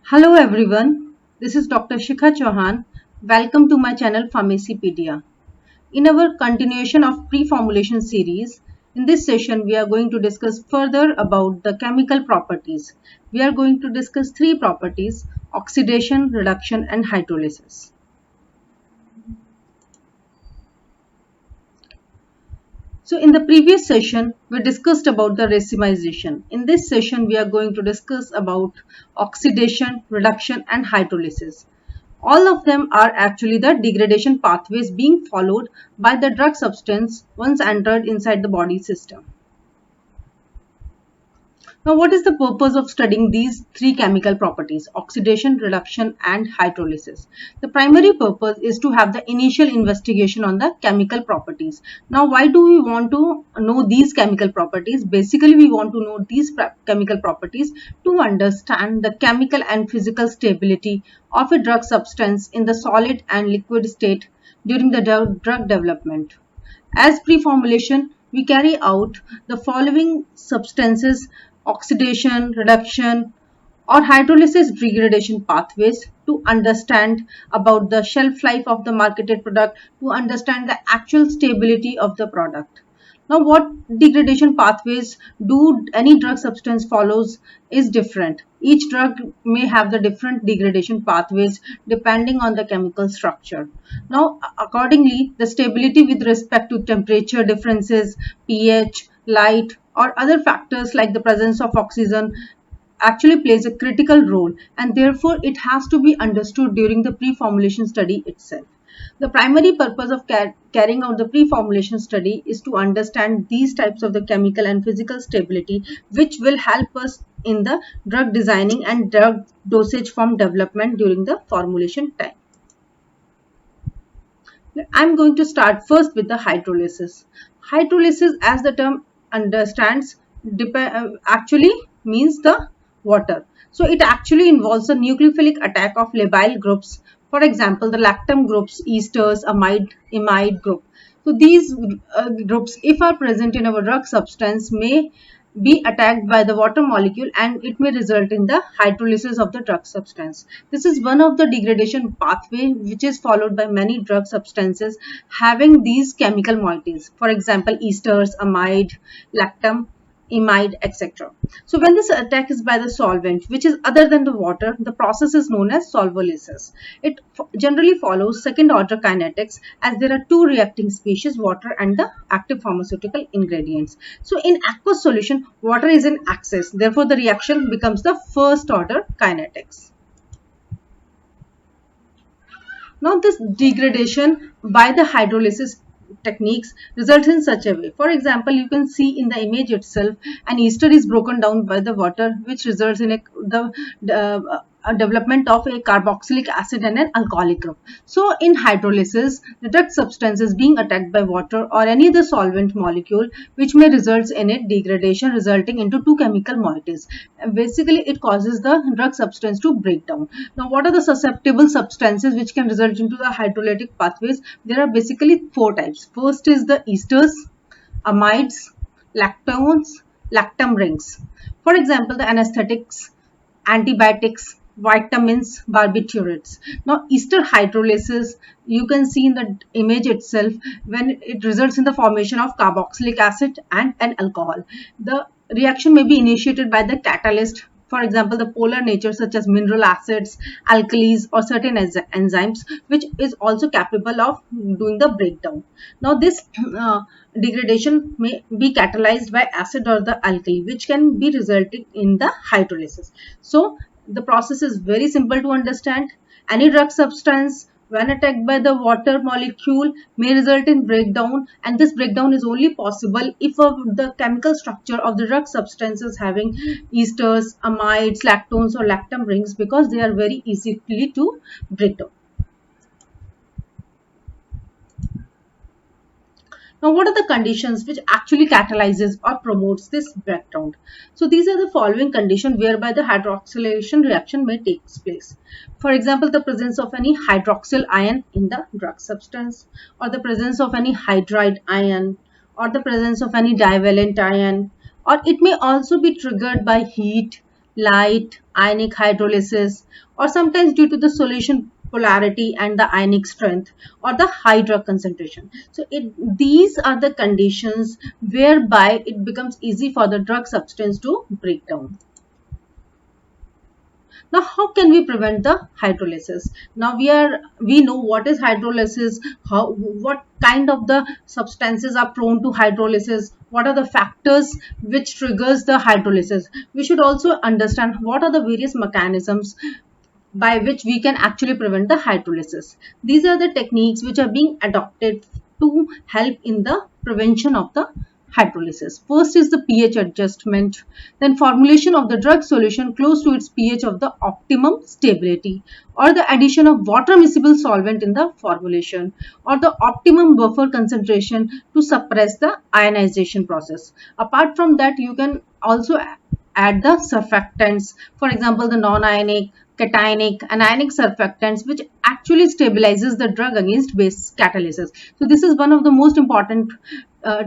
Hello everyone, this is Dr. Shikha Chauhan. Welcome to my channel Pharmacypedia. In our continuation of pre-formulation series, in this session we are going to discuss further about the chemical properties. We are going to discuss three properties: oxidation, reduction and hydrolysis. So in the previous session, we discussed about the racemization. In this session, we are going to discuss about oxidation, reduction and hydrolysis. All of them are actually the degradation pathways being followed by the drug substance once entered inside the body system. Now, what is the purpose of studying these three chemical properties: oxidation, reduction and hydrolysis? The primary purpose is to have the initial investigation on the chemical properties. Now, why do we want to know these chemical properties? Basically, we want to know these chemical properties to understand the chemical and physical stability of a drug substance in the solid and liquid state during the drug development. As pre-formulation, we carry out the following substances: oxidation, reduction or hydrolysis degradation pathways to understand about the shelf life of the marketed product, to understand the actual stability of the product. Now, what degradation pathways do any drug substance follows is different. Each drug may have the different degradation pathways depending on the chemical structure. Now, accordingly, the stability with respect to temperature differences, pH, light, or other factors like the presence of oxygen actually plays a critical role, and therefore it has to be understood during the pre-formulation study itself. The primary purpose of carrying out the pre-formulation study is to understand these types of the chemical and physical stability, which will help us in the drug designing and drug dosage form development during the formulation time. I'm going to start first with the hydrolysis. Hydrolysis, as the term understands, actually means the water. So it actually involves the nucleophilic attack of labile groups. For example, the lactam groups, esters, imide group. So these groups, if are present in our drug substance, may be attacked by the water molecule and it may result in the hydrolysis of the drug substance. This is one of the degradation pathway which is followed by many drug substances having these chemical moieties. For example, esters, amide, lactam, imide, etc. So when this attack is by the solvent which is other than the water, the process is known as solvolysis. It generally follows second order kinetics as there are two reacting species, water and the active pharmaceutical ingredients. So in aqueous solution, water is in excess, therefore the reaction becomes the first order kinetics. Now this degradation by the hydrolysis techniques results in such a way. For example, you can see in the image itself an ester is broken down by the water, which results in a development of a carboxylic acid and an alcoholic group. So in hydrolysis, the drug substance is being attacked by water or any other solvent molecule, which may result in a degradation resulting into two chemical moieties. And basically, it causes the drug substance to break down. Now, what are the susceptible substances which can result into the hydrolytic pathways? There are basically four types. First is the esters, amides, lactones, lactam rings. For example, the anesthetics, antibiotics, vitamins, barbiturates. Now, ester hydrolysis, you can see in the image itself when it results in the formation of carboxylic acid and an alcohol. The reaction may be initiated by the catalyst. For example, the polar nature such as mineral acids, alkalis or certain enzymes, which is also capable of doing the breakdown. Now this degradation may be catalyzed by acid or the alkali, which can be resulting in the hydrolysis. So the process is very simple to understand. Any drug substance when attacked by the water molecule may result in breakdown, and this breakdown is only possible if the chemical structure of the drug substance is having esters, amides, lactones or lactam rings, because they are very easily to break down. Now, what are the conditions which actually catalyzes or promotes this breakdown? So, these are the following conditions whereby the hydroxylation reaction may take place. For example, the presence of any hydroxyl ion in the drug substance, or the presence of any hydride ion, or the presence of any divalent ion, or it may also be triggered by heat, light, ionic hydrolysis, or sometimes due to the solution polarity and the ionic strength or the high drug concentration. So these are the conditions whereby it becomes easy for the drug substance to break down. Now, how can we prevent the hydrolysis? Now we know what is hydrolysis, what kind of the substances are prone to hydrolysis, what are the factors which triggers the hydrolysis. We should also understand what are the various mechanisms by which we can actually prevent the hydrolysis. These are the techniques which are being adopted to help in the prevention of the hydrolysis. First is the pH adjustment, then formulation of the drug solution close to its pH of the optimum stability, or the addition of water miscible solvent in the formulation, or the optimum buffer concentration to suppress the ionization process. Apart from that, you can also add the surfactants, for example the non-ionic, cationic, anionic surfactants, which actually stabilizes the drug against base catalysis. So this is one of the most important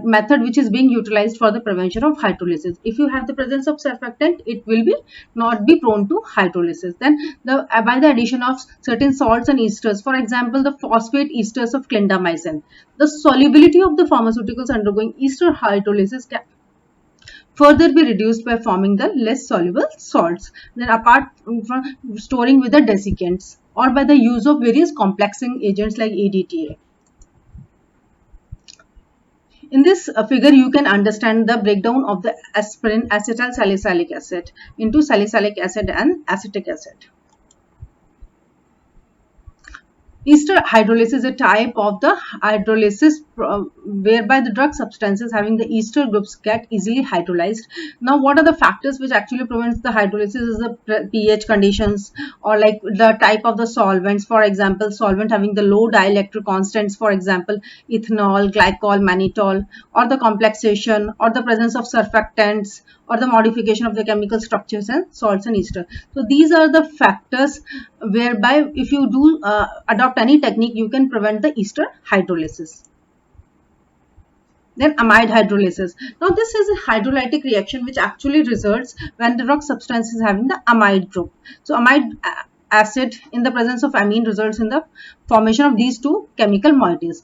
method which is being utilized for the prevention of hydrolysis. If you have the presence of surfactant, it will be not be prone to hydrolysis. Then by the addition of certain salts and esters, for example the phosphate esters of clindamycin, the solubility of the pharmaceuticals undergoing ester hydrolysis can further be reduced by forming the less soluble salts. Then apart from storing with the desiccants, or by the use of various complexing agents like ADTA. In this figure, you can understand the breakdown of the aspirin acetyl salicylic acid into salicylic acid and acetic acid. Ester hydrolysis is a type of the hydrolysis whereby the drug substances having the ester groups get easily hydrolyzed. Now, what are the factors which actually prevents the hydrolysis? Is the pH conditions, or like the type of the solvents. For example, solvent having the low dielectric constants, for example ethanol, glycol, mannitol, or the complexation, or the presence of surfactants, or the modification of the chemical structures and salts and ester. So these are the factors whereby if you do adopt any technique, you can prevent the ester hydrolysis. Then amide hydrolysis. Now this is a hydrolytic reaction which actually results when the drug substance is having the amide group. So amide acid in the presence of amine results in the formation of these two chemical moieties.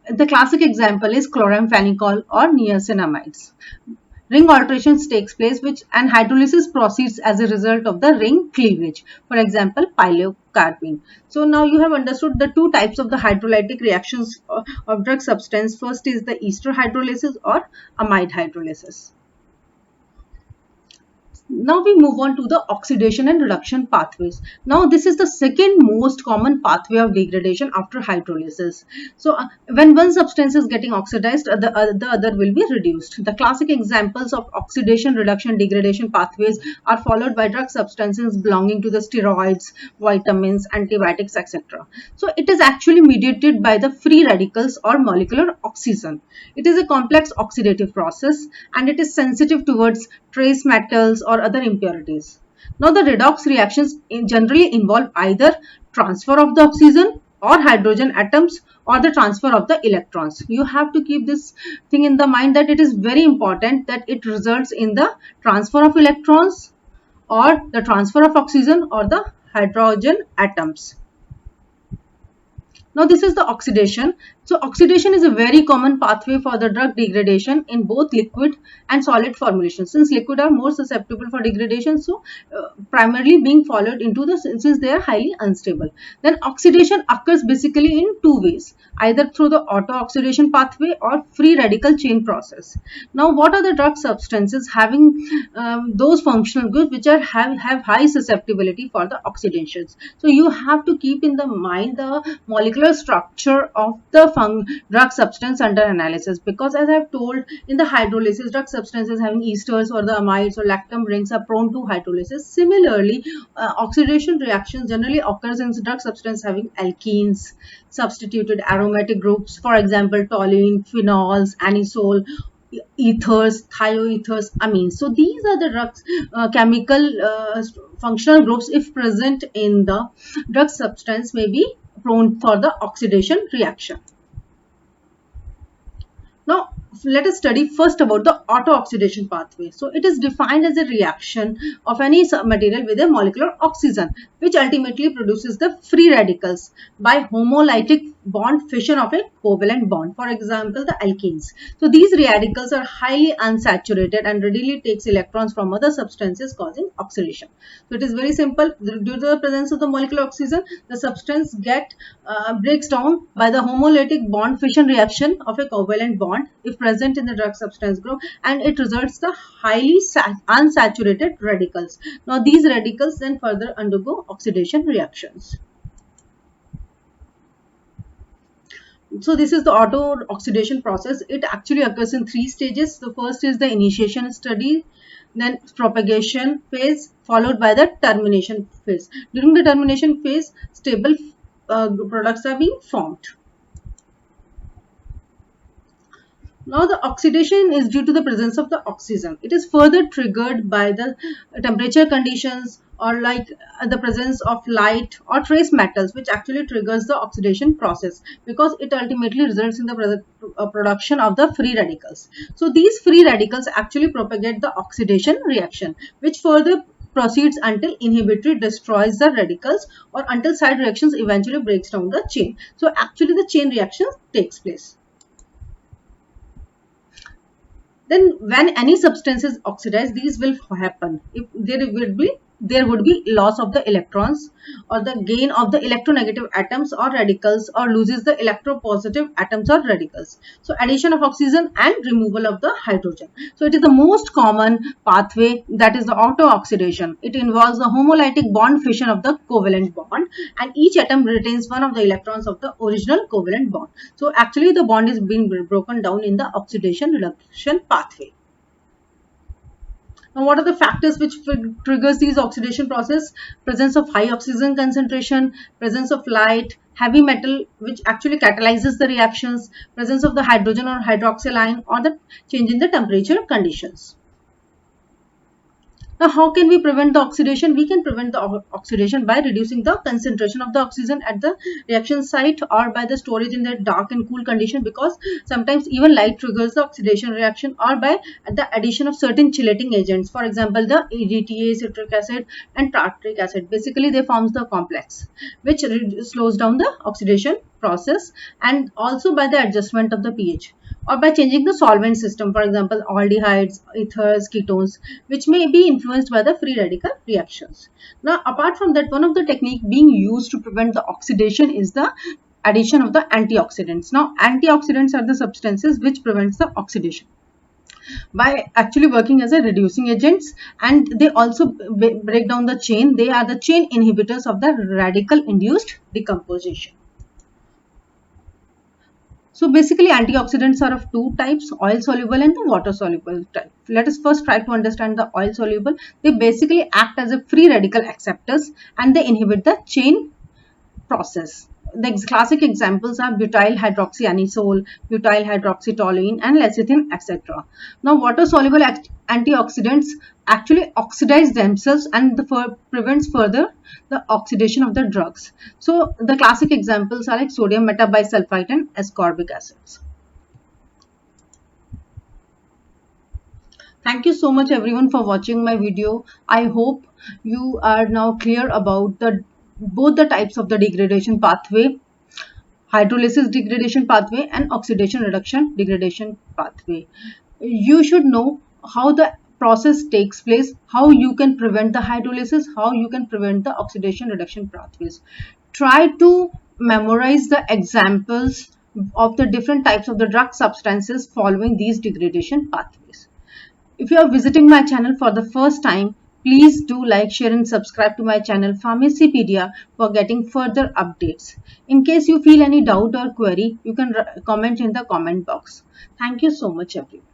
The classic example is chloramphenicol or niacinamides. Ring alterations takes place and hydrolysis proceeds as a result of the ring cleavage, for example pileocarbene. So now you have understood the two types of the hydrolytic reactions of drug substance. First is the ester hydrolysis or amide hydrolysis. Now we move on to the oxidation and reduction pathways. Now this is the second most common pathway of degradation after hydrolysis. So when one substance is getting oxidized, the other will be reduced. The classic examples of oxidation, reduction, degradation pathways are followed by drug substances belonging to the steroids, vitamins, antibiotics, etc. So it is actually mediated by the free radicals or molecular oxygen. It is a complex oxidative process and it is sensitive towards trace metals or other impurities. Now the redox reactions generally involve either transfer of the oxygen or hydrogen atoms or the transfer of the electrons. You have to keep this thing in the mind that it is very important that it results in the transfer of electrons or the transfer of oxygen or the hydrogen atoms. Now this is the oxidation. So oxidation is a very common pathway for the drug degradation in both liquid and solid formulations. Since liquid are more susceptible for degradation, so primarily being followed into the since they are highly unstable. Then oxidation occurs basically in two ways, either through the auto-oxidation pathway or free radical chain process. Now what are the drug substances having those functional groups which are have high susceptibility for the oxidations? So you have to keep in the mind the molecular structure of the drug substance under analysis, because as I have told, in the hydrolysis drug substances having esters or the amides or lactam rings are prone to hydrolysis. Similarly, oxidation reactions generally occurs in drug substance having alkenes, substituted aromatic groups, for example toluene, phenols, anisole, ethers, thioethers, amines. So these are the drugs chemical functional groups if present in the drug substance may be prone for the oxidation reaction. Now let us study first about the auto-oxidation pathway. So it is defined as a reaction of any material with a molecular oxygen, which ultimately produces the free radicals by homolytic bond fission of a covalent bond. For example, the alkenes. So these radicals are highly unsaturated and readily takes electrons from other substances, causing oxidation. So it is very simple. Due to the presence of the molecular oxygen, the substance breaks down by the homolytic bond fission reaction of a covalent bond if present in the drug substance group, and it results the highly unsaturated radicals. Now these radicals then further undergo oxidation reactions. So this is the auto oxidation process. It actually occurs in 3 stages. The first is the initiation study, then propagation phase, followed by the termination phase. During the termination phase, stable products are being formed. Now the oxidation is due to the presence of the oxygen. It is further triggered by the temperature conditions, or like the presence of light or trace metals, which actually triggers the oxidation process, because it ultimately results in the production of the free radicals. So these free radicals actually propagate the oxidation reaction, which further proceeds until inhibitory destroys the radicals, or until side reactions eventually breaks down the chain. So actually the chain reaction takes place. Then when any substance is oxidized, these will happen. If there would be loss of the electrons, or the gain of the electronegative atoms or radicals, or loses the electropositive atoms or radicals. So addition of oxygen and removal of the hydrogen. So it is the most common pathway, that is the auto-oxidation. It involves the homolytic bond fission of the covalent bond, and each atom retains one of the electrons of the original covalent bond. So actually the bond is being broken down in the oxidation reduction pathway. Now, what are the factors which triggers these oxidation process? Presence of high oxygen concentration, presence of light, heavy metal, which actually catalyzes the reactions, presence of the hydrogen or hydroxyl ion, or the change in the temperature conditions. Now, how can we prevent the oxidation? We can prevent the oxidation by reducing the concentration of the oxygen at the reaction site, or by the storage in the dark and cool condition, because sometimes even light triggers the oxidation reaction, or by the addition of certain chelating agents. For example, the EDTA, citric acid and tartaric acid. Basically, they form the complex which slows down the oxidation process, and also by the adjustment of the pH, or by changing the solvent system, for example aldehydes, ethers, ketones, which may be influenced by the free radical reactions. Now apart from that, one of the technique being used to prevent the oxidation is the addition of the antioxidants. Now antioxidants are the substances which prevents the oxidation by actually working as a reducing agents, and they also break down the chain. They are the chain inhibitors of the radical induced decomposition. So basically antioxidants are of 2 types, oil soluble and the water soluble type. Let us first try to understand the oil soluble. They basically act as a free radical acceptors, and they inhibit the chain process. The classic examples are butyl hydroxyanisole, butyl hydroxytoluene and lecithin, etc. Now water soluble antioxidants actually oxidize themselves, and prevents further the oxidation of the drugs. So the classic examples are like sodium metabisulfite and ascorbic acids. Thank you so much everyone for watching my video. I hope you are now clear about both the types of the degradation pathway, hydrolysis degradation pathway and oxidation reduction degradation pathway. You should know how the process takes place, how you can prevent the hydrolysis, how you can prevent the oxidation reduction pathways. Try to memorize the examples of the different types of the drug substances following these degradation pathways. If you are visiting my channel for the first time, please do like, share and subscribe to my channel Pharmacypedia for getting further updates. In case you feel any doubt or query, you can comment in the comment box. Thank you so much everyone.